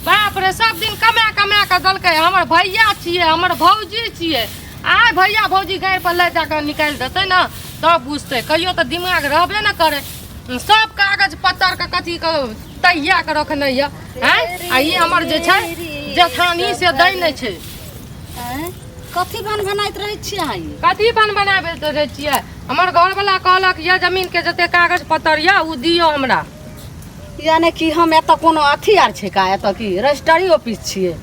बाप रे सब दिन कमा कमा के दलकै हमर भैया छिए हमर भौजी छिए आइ भैया भौजी गाड़ी पर ले जाकर निकाल देते ना तब बुझते कहियो तो दिमाग रहबे न करे सब कागज पत्तर के कथी के तैया के रखने ये हैं आ ई हमर जे छै जेठानी से दै नै छै कथी बन बनाइत रहै छियै कथी बन बनाबैत रहै छियै हमर घर वाला कहलक ये जमीन के जते कागज पत्तर ये उ दियो हमरा यानी कि हम एत कोनो अथी आर छै का एत की रजिस्ट्री ऑफिस छियै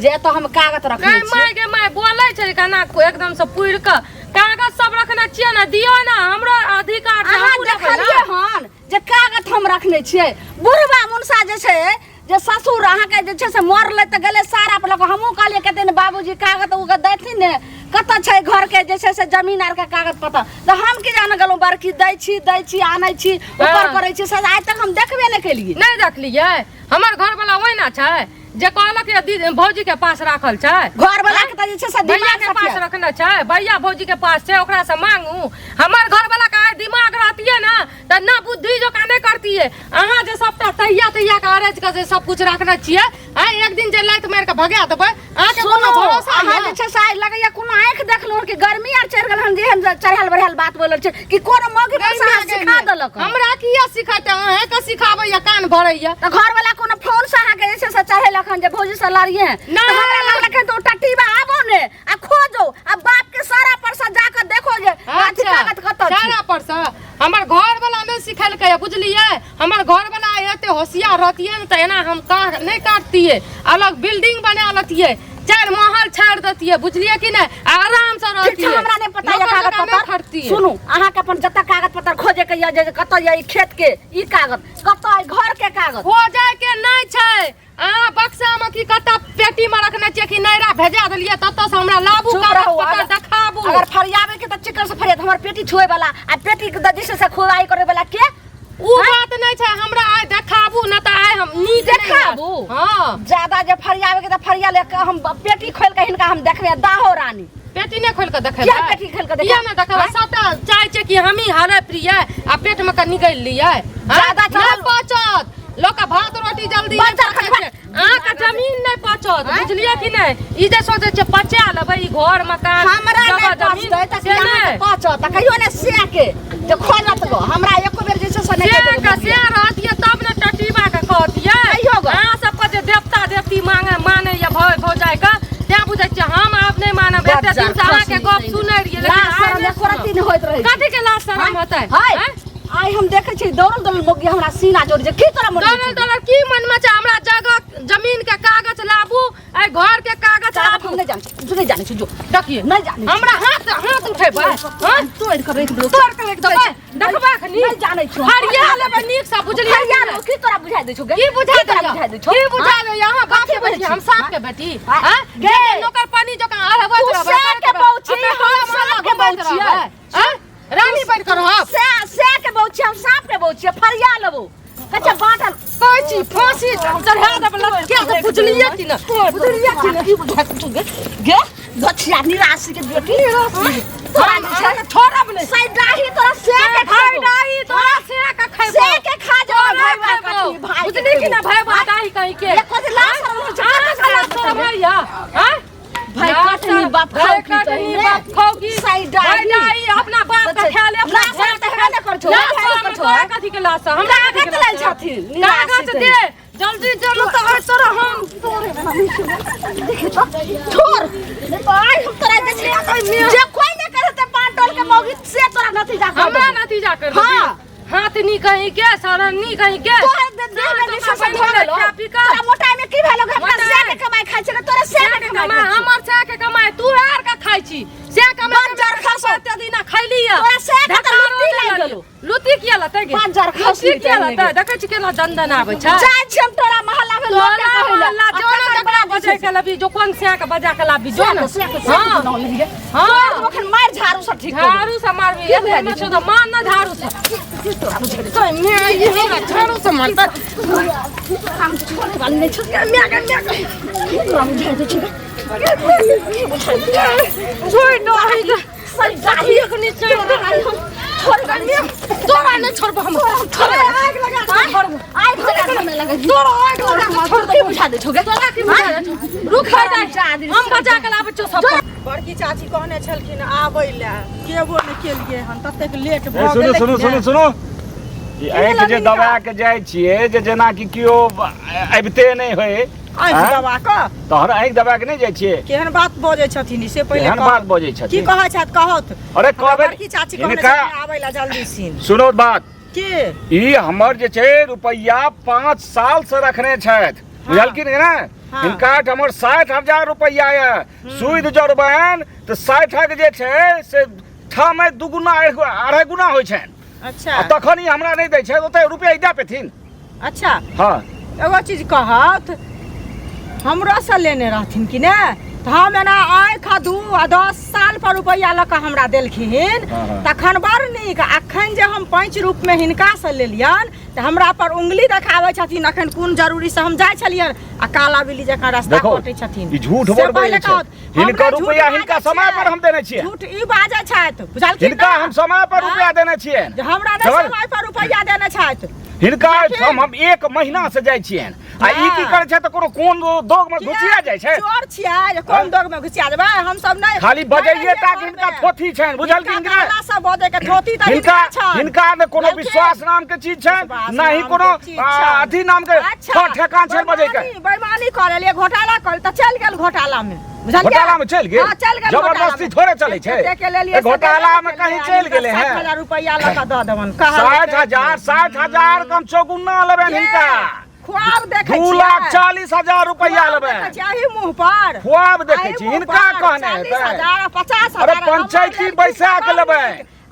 जे एत हम कागज रखने छियै माय गे माय बोलै छै केना एकदम से पुर के कागज सब रखने छियै ना दियो ना हमरा अधिकार छै अहाँ देखलियै हन जे कागज हम रखने छियै बुढ़वा मुनसा जे छै जे ससुर अहाँ के जे छै से मरले त गेले सारा पर लग हमहू कहलिए कते ने बाबूजी कागज उके देथिन ने कत छै घर के जे छै से जमीन आर के कागज पत्तर त हम की जान गेलौ बड़की दै छी आनै छी ऊपर करै छी सज आज तक हम देखबे नै केलिए नै देखलिए हमर घर वाला ओइना छै जे कहलक ये भौजी के पास राखल छै घर वाला के त जे छै से भैया के पास रखना छै भैया भौजी के पास छै ओकरा से मांगू हमर घर वाला का दिमाग रहतिए ना त ना बुद्धि जो का नै करतिए अहाँ जे सबटा तैया के अरेंज के जे सब कुछ रखना छियै आ एक दिन जे लाइट मार के भगा देबै आ के कोनो भरोसा अहाँ जे छै से लगैया कोनो आंख देखलो कि गर्मी आर चढ़ गेल हन जेहन चढ़ल बढ़ल बात बोलल छै कि कोनो मौगी पर सिखा देलक हमरा किया सिखाते अहाँ के सिखाबै या कान भरैया त घर वाला कोनो फोन से अहाँ के जे छै से चढ़ेल अखन जे भौजी से लड़िए ना हमरा लगलक तो टटीबा आबो ने आ खोजो आ बाप के सारा पर से जाकर देखो जे अथी कागज कत छै सारा पर से हमर घर वाला नै सिखलकै बुझलिए हमर घर वाला एते होशियार रहतिए न त एना हम नै काटतिए अलग बिल्डिंग बना लतिए 4 महल छाड़ दतिए बुझलिए कि नै आराम से रहतिए हमरा नै पता ये कागज पत्तर सुनु अहाँ के अपन जत्ता कागज पत्तर खोजे के जे कत ये खेत के ई कागज कत है घर के कागज हो जाय के नै छै आ बक्सा में की कता पेटी में रखने छै कि नैरा भेजा देलिए तत से हमरा लाबू कागज पत्तर देखाबू अगर फरियाबे के त चिकन से फरियाद हमर पेटी छुए वाला आ पेटी के जैसे से खोदाई करे वाला के उ बात नै छै हमरा आइ देखाबू न त आइ हम नी देखाबू हां ज्यादा जे फरियाबे के त फरिया ले के हम पेटी खोल के हिनका हम देखबे दाहो रानी पेटी नै खोल के देखेबै क्या पेटी खोल के देखेबै ना देखेबै सबटा चाहे छै कि हमी हारे प्रिय आ पेट में का निकल लियै ज्यादा ना पचत लोग का भात रोटी जल्दी आ का जमीन नै पचत बुझलिए कि नै ई जे सोचे छै पचा लेबै ई घर मकान हमरा नै पचतै त केना पचत त कहियो ने से के जे खोलत गो हमरा एको बेर जे से नै के से रहतिए तब न टटीबा के कहतिए कहियो गो अहाँ सब के जे देवता देवती माने या भय भौजाय का त्या बुझै छै हम अब नै मानब एते दिन से अहाँ के गप सुनै रियै लेकिन आज करती नै होइत रहै कथि के लाज शरम होतै आई हम देखे छी दौड़ल मोगी हमरा सीना जोड़ जे की तोरा मन दौड़ल की मन में छै हमरा जगह जमीन के कागज लाबू ए घर के कागज लाबू हम नै जाने छी जो देखिए नै जाने हमरा हाथ उठेबै हां तोड़ के रख देबै देखबा खनी नै जाने छी हरिया लेबै नीक से बुझलिए हरिया की तोरा बुझाइ दै छौ की बुझाइ दै छौ की बुझाइ दै यहां बात के बेटी हम साथ के बेटी हां गे नौकर पानी जका अरबत रहबै के पहुंची हम साथ के पहुंची हां रानी बैठ कर हम से के पहुंची हम साथ के पहुंची फरिया लेबो कच्चा बाटल कहै छी फांसी चढ़ा देब के तो बुझलिए कि ना की बुझाइ छौ गे गछिया निराशी के बेटी तोरा छोड़ब नै साइड डाही तोरा से के भाई डाही तोरा से के खैबो से के खा जो भाई बुझली कि ना भाई डाही कहीं के एको दिन लाश भैया हां भाई कटनी बाप खाओगी साइड डाही अपना बाप का ख्याल अपना लाश त हेबे कर छौ कथि के लाश हमरा कथि के लाश छथिन कागज दे जल्दी चलो तो हर तोरा हम देखे तो छोड़ भाई हम तोरा जे कोई न करते पांटोल के मौगी से तोरा नतीजा कर हमरा नतीजा कर हां हाथ नी कहीं के सरनी कहीं के तो दे में से छोड़लो तोरा मोटाई में की भेलो हमरा से के कमाई खाइ छै तोरा से के कमाई हमर से के कमाई तू आर का खाइ छी से कमाई जर खसो ते दिन खैलिया तोरा से के लुटी लाग गेलो लुटी किया लते गे 5000 खसी किया लते देखे छी केना दंदन आबै छै जाय छी हम तोरा मोहल्ला में लोग के कहला जो ना बड़ा बजे के लबी जो कोन से के बजा के लाबी जो ना हां हां ओखन मार झाड़ू से ठीक झाड़ू से मारबी ए में तो मान ना झाड़ू से तोरा बुझे तो मैं ये ना झाड़ू से मारता हम छोड़े वाली नहीं छोड़ मैं तोरा बुझे दे छी छोड़ दो नहीं छोड़ तोरा नहीं छोड़बो हम छोड़ आग लगा छोड़ दे बुझा दे छोगे रुक हम बजा के लाबै छौ सब बड़की चाची कहने छलखिन आबै ला केबो ने केलिए हन ततेक लेट भ गेलै सुनो ई आँखि जे दबा के जाइ छियै जे जेना कि कियो अबिते नहि होय आँखि दबा कऽ तोहर आँखि दबा के नहि जाइ छियै केहन बात बजै छथिन से पहिले केहन बात बजै की छथिन कहै छथि कहत अरे कहबै बड़की चाची कहने हिनका छलखिन आबै ला जल्दी सीन सुनो बात की ई हमर जे छै रुपैया 5 साल से रखने छथि बुझलखिन ने हाँ। हिनका हमर 60,000 रुपैया ये सुधि जोड़बनि तऽ 60 जे छै से ठामे दुगुना अढ़ाई गुना होइ छनि अच्छा आ तखन ई हमरा नहि दै छै ओते रुपैया दे पेथिन अच्छा हाँ एगो चीज कहत हमरा से लेने रहथिन कि ने तऽ हम एना आँखि दू आ 10 साल पर रुपैया लऽ कऽ हमरा देलखिन हाँ। तखन बड़ नीक अखन जे हम 5 रूप में हिनका से लेलियन तऽ हमरा पर उंगली देखाबै छथिन अखन कोन जरूरी से हम जाइ छलियन आ काला बिल्ली जकाँ रास्ता देखो कटै छथिन ई झूठ से बोलबै पहिले छै कहत, हिनका हमरा झूठ रुपैया बाजै हिनका छियै। समय पर हम देने छियै झूठ ई बाजै छथि बुझलखिन हिनका हम समय पर रुपैया देने छियै जे हमरा ने समय पर रुपैया देने छथि हिनका हम 1 महीना से जाइ छियनि आ ई की करे छै तऽ कोन दोग में घुसिया जाइ छै चोर छियै कोन दोग में घुसिया देबै हम सब नहीं खाली बजैये टा के हिनका थोथी छनि बुझलखिन कि नहीं? काला सब बजे के थोती त हिनका छनि। हिनका ने कोनो बुझलखिन? विश्वास नाम के चीज छै विश्वास नहीं नाम कोनो के चीज छै। अथी नाम के अच्छा, ठेकान छै बजे के बेईमानी कर लिए घोटाला कर त चल गेल घोटाला में बुझलियै? घोटाला में चल गेल हाँ, चल गेल जबरदस्ती थोड़े चले छै ए घोटाला में कहीं चल गेले हैं 60,000 रुपया लगा द देवन कहा 60,000 कम चौगुना लेबे हिनका ख्वाब देखे 2,40,000 रुपया लेबे चाही मुंह पर ख्वाब देखे छी हिनका कहने हेतै 40,000 50,000 अरे पंचायती बैसा के लेबै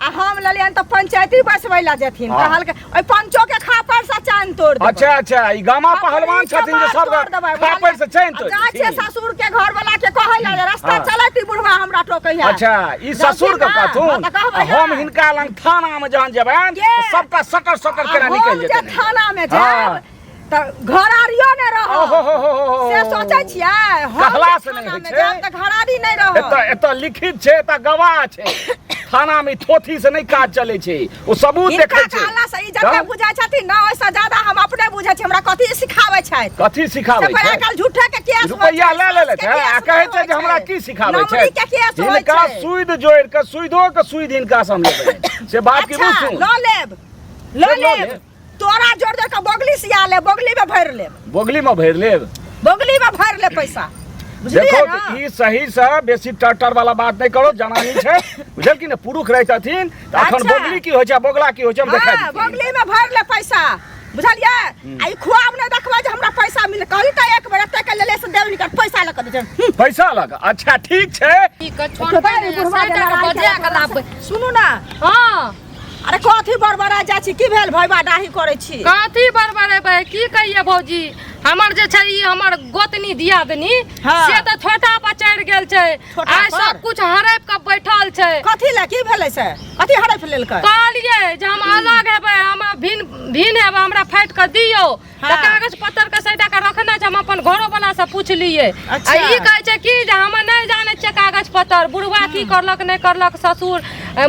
आ हम लेलियन त पंचायती बसबै ला जेथिन हाँ। कहल के ओइ पंचो के खापर से चान तोड़ देबै अच्छा अच्छा ई गामा पहलवान छथिन जे सब खापर से चैन तो गाछ से ससुर के घर वाला के कहै ला जे रास्ता हाँ। चलैती बुढ़वा हमरा टोकैया अच्छा ई ससुर के कहथुन हम हिनका लंग थाना में जहन जेबन ये। सबटा सटर सटर केना निकल जे जेतै थाना में हाँ। जाब त घरारियो ने रह ओहो से सोचै छियै हम कहला जे से नहीं थाना होइ में छै। जाब त घरारी नहीं रह एतऽ लिखित छै एतऽ गवाह छै थाना में थोथी से नहीं काज चले छै ओ सबूत इनका देखै छै कहला से ई जते हाँ? बुझाइ छथिन ना ओइसे ज्यादा हम अपने बुझै छी हमरा कथी सिखाबै छथि कथी सिखाबै से पहिले छै काल झूठे के केस रुपैया ले ले छै आ कहै छै जे हमरा की सिखाबै छै नमरी के केस होइ हिनका छै सुध जोड़ के सुधो के सुध हिनका से हम लेबै से बात की अच्छा बुझू ल लेब ल ल लेब लेब। तोरा जोड़ जोड़ के बोगली सिया ले बोगली में भर लेब बोगली में भरि लेब बोगली में भर ले पैसा बुझलियै देखो ना ई सही से बेसी टटर वाला बात नहीं करो जनानी छै बुझल की ने पुरुष रहतथिन त अखन अच्छा। बोगली की होइ छै बोगला की होइ छै हम देखा हाँ, दी बोगली में भर ले पैसा बुझलियै आ ई खुआब नहीं देखबै जे हमरा पैसा मिले कहली त एक बेर एते के लेले से देव निकल पैसा लग दे पैसा लगा अच्छा ठीक छै ई क छोड़बै ने बुढ़वा साइड के बजा के लाबै सुनू ना हां अरे कथी बड़बड़ा जाइ छी की भेल भैबा डाही करै छी कथी बरबरेबै की कहिए भौजी हमर जे छै ई हमर गोतनी दियादनी हाँ। से तऽ छोटा पर चढ़ि गेल छै छोटा आइ पर? सब कुछ हड़प के बैठल छै कथी ले की भेलै से कथी हड़प लेलकै कहलिए जे हम अलग हेबै हम भिन हेबै हमरा फाटि के दियौ हाँ। तऽ कागज पत्तर के सैटा के रखना छै हम अपन घरो वाला से पूछलिए अच्छा। आ ई कहै छै कि जे हम नहीं जाने छियै कागज पत्तर बुढ़वा की करलक नहीं करलक ससुर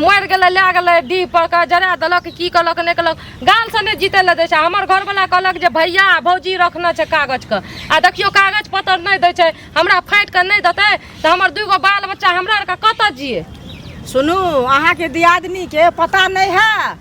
मरि गेलै लए गेलै डी पर के जरा देलक की करलक नहीं करलक गाल से नहीं जीते ले दै छै हमर घर वाला कहलक जे भैया भौजी रखना छै कागज के आ देखियो कागज पत्तर नहीं दै छै हमरा फाटि के नहीं देतै तऽ हमर दूगो बाल बच्चा हमरा आर के कतऽ जिए सुनू अहाँ के दियादनी के पता नहीं है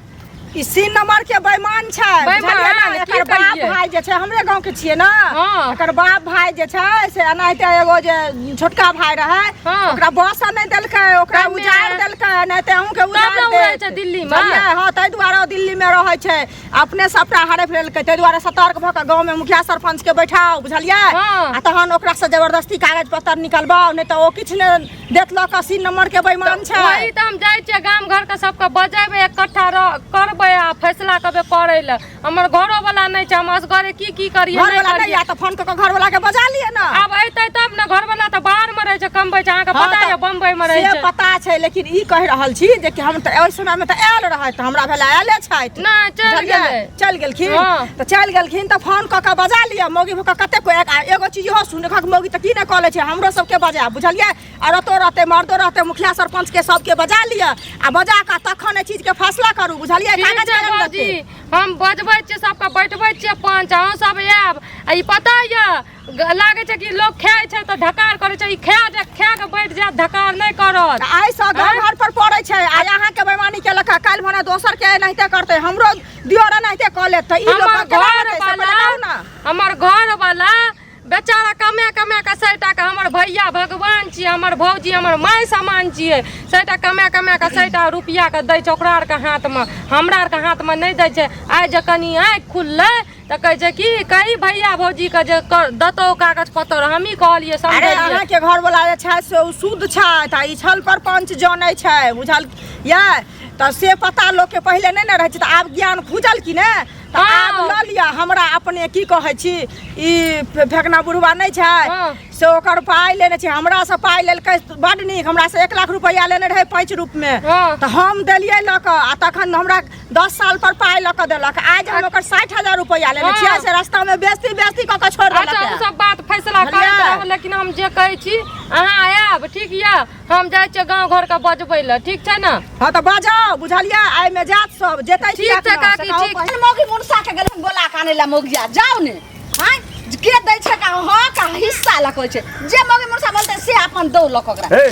ई सीन नंबर के बेईमान छै बेईमान, बुझलियै ना? की एकर बाप कहियै? भाई जे छै हमरे गांव के छियै ना हाँ। एकर बाप भाई जे छै से एनाहिते एगो जे छोटका भाई रहे हाँ। ओकरा बस नहीं देलकै ओकरा तब उजाड़ ने। देलकै नहीं ते अहूँ के तब उजाड़ ने दे उड़ै छै दिल्ली में। हां ताहि दुआरे ओ दिल्ली में रहै छै अपने सबटा हड़प लेलकै ताहि दुआरे सतर्क भऽ के गांव में मुखिया सरपंच के बैठाओ बुझलियै हाँ। आ तहन ओकरा से जबरदस्ती कागज पत्तर निकलबाओ नहीं तो ओ किछ ने देतलक सीन नंबर के बेईमान छै वही तऽ हम जाइ छियै गाम घर के सबके बजेबै इकट्ठा करबै बम्बई आ फैसला कबे करे ले हमर घरो वाला नहीं छै, हम असगरे की करिए घर नहीं वाला नहीं करिए। या तो फोन कर घर वाला के बजा लिए ना। अब अइतै तब ने, घर वाला त बाहर में रहे छै, कमबै छै, अहाँ के पता है बम्बई में रहे से छै। पता छै, लेकिन ई कह रहल छी जे कि हम त ओइ समय में त आयल रहे, त हमरा भेला आयले छैत नहीं चल गेलै। चल गेलखिन हाँ। त चल गेलखिन त फोन क के बजा लिया मौगी भक कते को एगो चीज हो सुन खक मौगी त की न कहले छै, हमरो सबके बजा बुझलिए, औरतो रहते मर्दो रहते मुखिया सरपंच के सबके बजा लिया आ बजा का तखन ए चीज के फैसला करू बुझलिए। ठीक कागज छै कलम बाबूजी, देतै। हम बजबै छियै सबके, बैठबै छियै पंच, अहाँ सब आयब आ ई पता ये लागे छै कि लोग खाय छै त ढकार करे छै, ई खा के बैठ जायत, ढकार नहीं करत। आई सँ गाँव घर पर पड़े छै आ यहाँ के बेईमानी के लखा काल भने दोसर के एनाहिते करते, हमरो दियोर एनाहिते क ले त ई लोग हमर के घर ना वाला हमर घर वाला बेचारा कमे के सैटा के, हमर भैया भगवान छियै, हमर भौजी हमर माय समान छियै, सैटा कमे के सैटा रुपया के दै छै ओकरा आर के हाथ में, हमरा आर के हाथ में नहीं दै छै। आइ जे कनी आँखि खुललै त कहै छै कि कई भैया भौजी के जे दतो कागज पत्तर हमही कहलिए अरे समझलिए। अहाँ के घर वाला जे छै से उ शुद्ध छै त ई छल पर पंच जानै छै बुझल ये, त से पता लोग के पहले नहीं न रहे छै, त आब ज्ञान खुजल कि ने, त आब हाँ। ल लिया। हमरा अपने की कहै छी ई फेकना बुढ़वा नहीं छै हाँ। से ओकर पाई लेने छै, हमरा से पाई लेलकै बड नीक, हमरा से 1 लाख रुपया लेने रहे 5 रूप में, हाँ। त हम देलिए ल क आ तखन हमरा 10 साल पर पाई ल क देलक, आज हम ओकर 60,000 रुपया लेने हाँ। छियै, से रास्ता में बेइज्जती क के छोड़ अच्छा उ देलक। सब बात फैसला बुझलियै? करैत रहब, लेकिन हम जे कहै छी अहाँ आयब ठीक ये, हम जाइ छियै गाँव घर के बजबै ले, ठीक छै ने। हाँ तो बजाओ बुझलिए, आइ में जात सब जेतै ठीक छै काकी, ठीक छै। मौगी मुनसा के गेल बोला के आने ला मौगिया जाओ ने, हां के दै छै का हां का हिस्सा लकै छै, जे मौगी मुनसा बोलते से अपन दो लक ओकरा। हे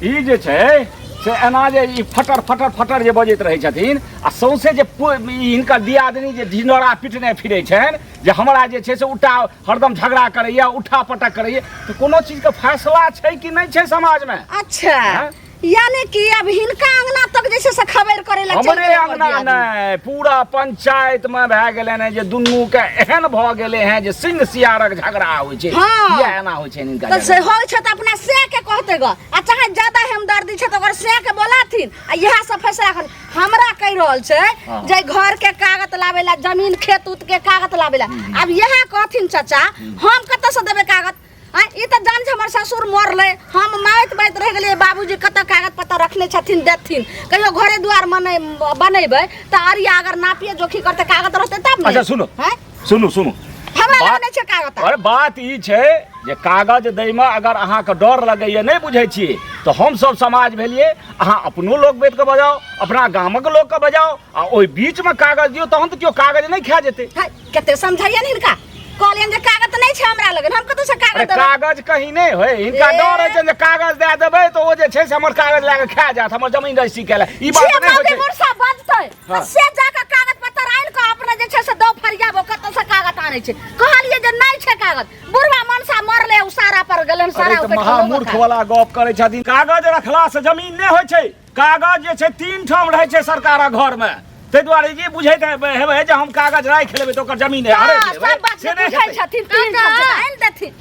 ई जे छै से एना जे ई फटर जे बजैत रहै छथिन आ सौंसे जे हिनकर दियादनी जे ढिंडोरा पिटने फिरै छनि जे हमरा जे छै से उल्टा हरदम झगड़ा करैया उठा पटक करैया, तो कोनो चीज के फैसला छै कि नहीं छै समाज में? अच्छा हाँ? यानी कि अब हिनका अंगना तक जे छै से खबर करे ला हमरे अंगना नहीं पूरा पंचायत में भए गेलै ने जे दुनू के एहन भ गेलै हैं जे सिंह सियारक झगड़ा होइ छै। हाँ। ये एना होइ छै इनका तो से होय छै त अपना से के कहते ग, आ चाहे ज्यादा हमदर्दी छै त ओकर से के बोलाथिन आ यह सब फैसला कर। हमरा कह रहल छै हाँ। जे घर के कागज लावे ला, जमीन खेत उत के कागज लावे ला, अब यह कहथिन चाचा हम कत से देबे कागज, हां ई त जान छै हमर ससुर मरले, हम माइत बैत रह गेलिए, बाबूजी कत कागज पत्तर रखने छथिन देथिन, कहियो घरे द्वार बनेबै त अरिया अगर नापिए जोखी करते कागज रहते तब ने। अच्छा सुनो हैं सुनो सुनो हमरा बात- लगे छै कागज। अरे बात ई छै जे कागज दै में अगर अहाँ के डर लगैया नहीं बुझै छियै तो हम सब समाज भेलिए, अहाँ अपनो लोग बैठ के बजाओ, अपना गामक लोग के बजाओ आ ओहि बीच में कागज दियो तहन तो क्यों कागज नहीं खा जेतै। है कते समझाइए हिनका, कहलियन जे कागज नहीं छै हमरा लगे, हम कतौ से अरे कागज देबै। कागज कहीं नहीं होय, हिनका ए। डर है जे कागज दे देबै तो ओ जे छै से हमर कागज लए के खा जात, हमर जमीन रजिस्ट्री केला ई बात जे नहीं होइ मौगी छै। मुरसा बजतै हाँ। से जाके कागज पत्तर आइन के अपने जे छै से दो फरियाबो कतौ से कागज आनै छै, कहलिए जे नहीं छै कागज, बुढ़वा मनसा मरले उ सारा पर गेलन अरे सारा तो उकटि महामूर्ख गेलै। वाला गप करे छथिन, कागज रखला से जमीन नहीं होइ छै, कागज जे छै 3 ठाम रहै छै सरकारक घर में, ताहि दुआरे जी बुझैत हेबै जे हम कागज राखि लेबै तो ओकर जमीन है हाँ, हड़पि सब लेबै बात से से नहीं पूछै हेतै। छथिन, तीन काका। छथिन आइन देथिन।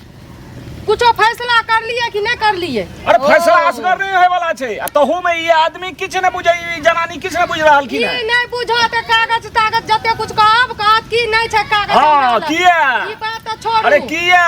कुछो फैसला कर लिए कि नहीं कर लिए? अरे फैसला असगर नहीं होय वाला छै आ तहू में ई आदमी किछ ने बुझै, ई जनानी किछ ने बुझ रहल की की है। नहीं बुझत कागज तागज जते कुछ कहत की नहीं छै कागज। हाँ, हमरा लग। किया? ई बात तो छोड़ू। अरे किया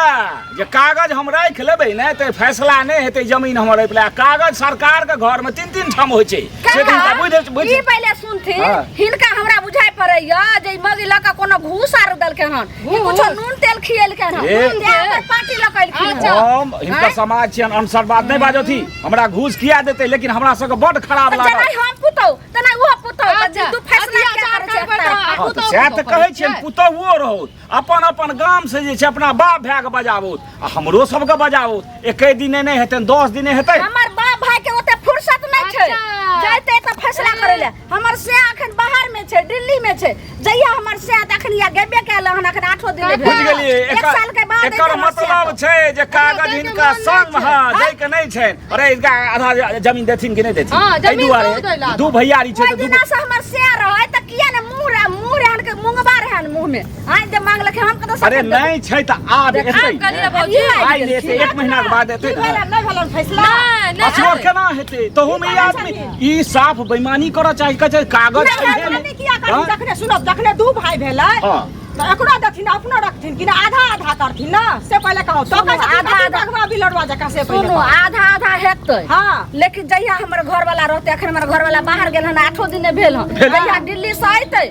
जे कागज हम राखि लेबै ने तो फैसला नहीं हेतै, जमीन हमर राखि ले, कागज सरकार के घर में 3 ठाम होइ छै से दिन का बुझ ई पहिले सुनथिन, हाँ। हिनका हमरा बुझाइ पड़ैया जे मौगी लका कोनो घूस आर देलकै हन, ई घूस? कुछो नून तेल खिएलकै हन, ए। नून तेल पर पार्टी लकैलखिन। अच्छा। हम हिनकर समाज छियन, अनुसार बात नहीं बाजोथी, हमरा घूस किया देते लेकिन हमरा सबके बड़ खराब जेना लागल। हम पुतौ तना उहो पुतौ, अच्छा, तू फैसला अच्छा, क्या अच्छा, करै करबै छै? तऽ हाँ। आगू तो सएह तऽ कहै छियनि, पुतहुओ रहौत अपन अपन गाम से जे छै अपना बाप भाई के बजाबोत आ हमरो सबके बजाबोत, एके दिने नहीं हेतै 10 दिने हेतै। हमर बाप भाई के ओते फुर्सत नहीं छै, अच्छा। जैते त फैसला करै ले। हमर से अखन बाहर में छै, दिल्ली में छै, जइया हमर से अखन या गेबे कैल हन, अखन 8 दिन भेल। बुझ गेलियै, एक साल के बाद एकर एतै हमर से मतलब एतै। छै जे कागज दै के हिनका मन संग नहि हां छै। दै के नहीं छै। अरे इसका आधा जमीन देथिन कि नहीं देथिन, हाँ, एहि जमीन दुआरे दू दै ला। दू भैयारी छै ओइ तऽ दू दिना से हमर से रहै त किया ने मुंह रहन के मुंगबा रहन हन मुंह में आइ दे मांग लखे हम कत अरे नहीं छै त आब हम कहलिए एतै भौजी आइ लेते 1 महीना के बाद एतै नहीं भेलन फैसला नहीं असर केना हेतै तहू में ई आदमी ई साफ बेईमानी करऽ चाही कहै कागज नहीं किया करी जखने सुनब जखने दू भाई भेलै हां तो एकरो देथिन अपनो रखथिन कि ना आधा आधा करथिन ना से पहले कहो तो आधा आधा भगवा बिलड़वा जका से पहले सुनो आधा आधा हेतै हां लेकिन जहिया हमर घर वाला रहते अखन हमर घर वाला बाहर गेल हन 8 दिन भेल हन जहिया दिल्ली से आइते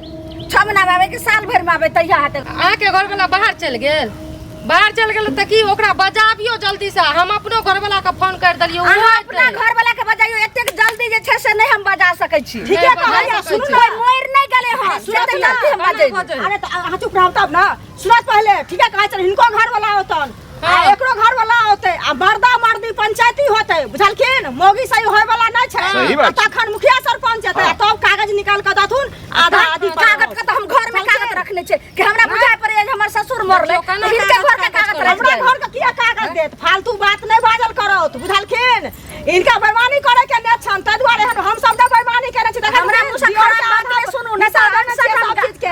6 महीना में आवे कि साल भर में आवे तहिया हेतै आके घर वाला बाहर चल गेल त की ओकरा बजाबियो जल्दी से हम अपनो घर वाला के फोन कर दलियो अहाँ अपना घर वाला के बजाइयो एतेक जल्दी जे छै से नहीं हम बजा सकै छी ठीक है कहलिया सुन कोई मोर नहीं गले हन सुनते जल्दी हम बजे अरे तो अहाँ चुप रहो तब ना सुनत पहले ठीक है कहै छ हिनको घर वाला होतन आ एकरो घर वाला होते आ मर्दा मर्दी पंचायती होते बुझलखिन मोगी सही होय वाला नहीं छै सही बात तखन मुखिया सरपंच हेतै तब कागज निकाल के दथुन आधा आधी कागज के तो हम घर में कागज रखने छै कि हमरा बुझाय पड़े जे हमर ससुर मरले इनके घर के कागज रख हमरा घर के किया कागज देत फालतू बात नहीं बाजल करत बुझलखिन इनका बेईमानी करे के ने छन त दुआरे हम सब ने बेईमानी करे छी हमरा मुंह से खराब बात नहीं सुनू नहीं सब चीज के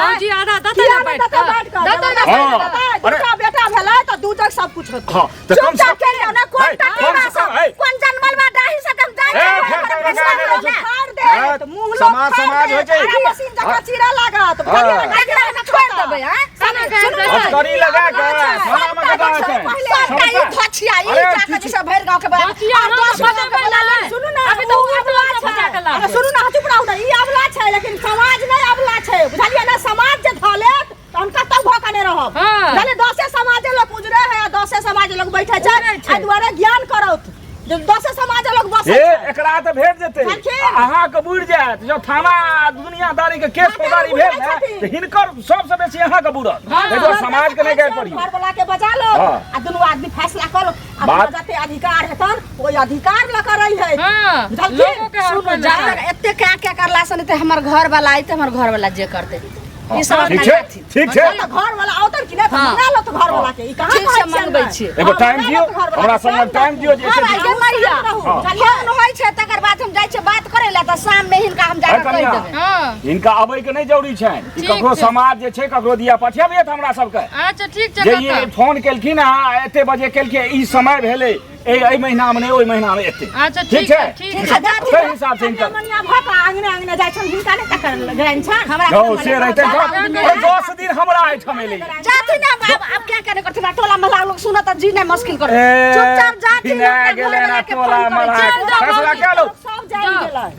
भौजी आधा दूटा बेटा भेलै त दूधक सब कुछ होतै हां त कम से कम ना कोन कोन जन्मल बा दाही से कम समाज समाज हो छै मशीन जका चीरा लागत छोड़ देबै करी लगा के खाना में कटा छै सबका ई धछिया ई जाके जैसे भैर गांव के सुनू ना अभी तो सुनू ना चुप रहो ई अबला छै लेकिन समाज नहीं अबला छै बुझलिए ना समाज जे धले त हम कतौ भोकने रहब भले 10 समाज लोग उजरे है 10 समाज लोग बैठे छै आ दुआरे ज्ञान करौत जो 10 समाज लोग बसे ए एकरा त भेट जेतै अहाँ के बुझ जायत जो थाना दुनियादारी के केस फौजदारी भेल ना त हिनकर सबसे बेसी अहाँ के बुझत एगो समाज के नहीं गए पड़ी घर वाला के बजा लो आ दुनू आदमी फैसला करो आ जते अधिकार हेतन ओई अधिकार ल करई है लोगों के सुनो जब तक एते क्या करला सने ते हमर घर वाला आई ते हमर घर वाला जे करते ई सब ठीक छै घर वाला औतन कि नहीं मंगा लो तो घर वाला के ई कहां ठीक से मंगबै छी एगो टाइम दियो हमरा संग टाइम दियो जे छै आगे मैया फोन होय छै तकर बाद हम जाय छै बात करे ला त शाम में हिनका हम जाके कह देबै हां इनका अबै के नहीं जरूरी छै ई ककरो समाज जे छै ककरो दिया पठेबे हमरा सब के अच्छा ठीक छै जे ये फोन केलखिन आ एते बजे केलके ई समय भेले ए महीना में नहीं ओई महीना में एते अच्छा ठीक है ठीक है सही हिसाब से इनका मनिया भका आंगने आंगने जाय छन हिनका ने तकर ग्रैंड छन हमरा जाओ से रहते 10 दिन हमरा एठमे ले जाती ना अब क्या करे करते टोला महला लोग सुनत त जी नहीं मुश्किल करे चुपचाप जाती गेले ना टोला महला फैसला क्या लो सब जाय गेलै